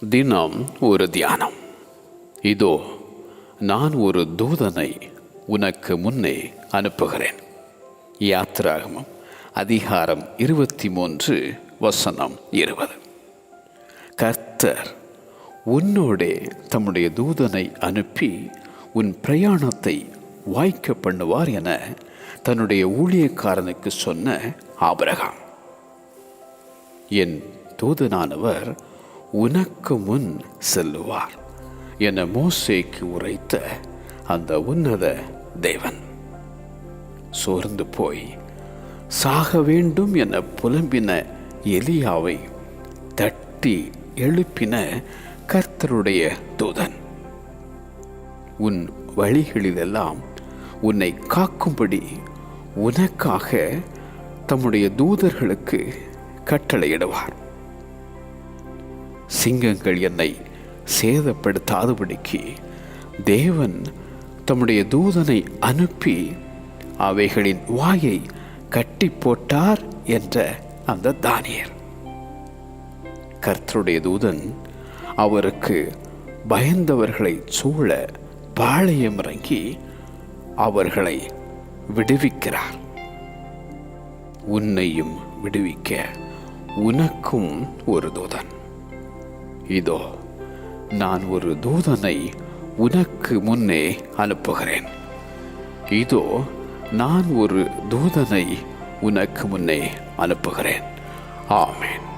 தினம் ஒரு தியானம். இதோ நான் ஒரு தூதனை உனக்கு முன்னே அனுப்புகிறேன். யாத்திராகமம் அதிகாரம் 23 வசனம் 20. கர்த்தர் உன்னோடே தம்முடைய தூதனை அனுப்பி உன் பிரயாணத்தை வாய்க்க பண்ணுவார் என தன்னுடைய ஊழியக்காரனுக்கு சொன்ன ஆபிரகாம். என் தூதனானவர் உனக்கு முன் செல்லுவார் என மோசேக்கு உரைத்த அந்த உன்னத தேவன் சோர்ந்து போய் சாக வேண்டும் என புலம்பின எலியாவை தட்டி எழுப்பின கர்த்தருடைய தூதன் உன் வழிகளிலெல்லாம் உன்னை காக்கும்படி உனக்காக தம்முடைய தூதர்களுக்கு கட்டளையிடுவார். சிங்கங்கள் என்னை சேதப்படுத்தாதபடிக்கு தேவன் தம்முடைய தூதனை அனுப்பி அவைகளின் வாயை கட்டி போட்டார் என்ற அந்த தானியேல். கர்த்தருடைய தூதன் அவருக்கு பயந்தவர்களை சூழ பாளையம் இறங்கி அவர்களை விடுவிக்கிறார். உன்னையும் விடுவிக்க உனக்கும் ஒரு தூதன். இதோ நான் ஒரு தூதனை உனக்கு முன்னே அனுப்புகிறேன். இதோ நான் ஒரு தூதனை உனக்கு முன்னே அனுப்புகிறேன். ஆமென்.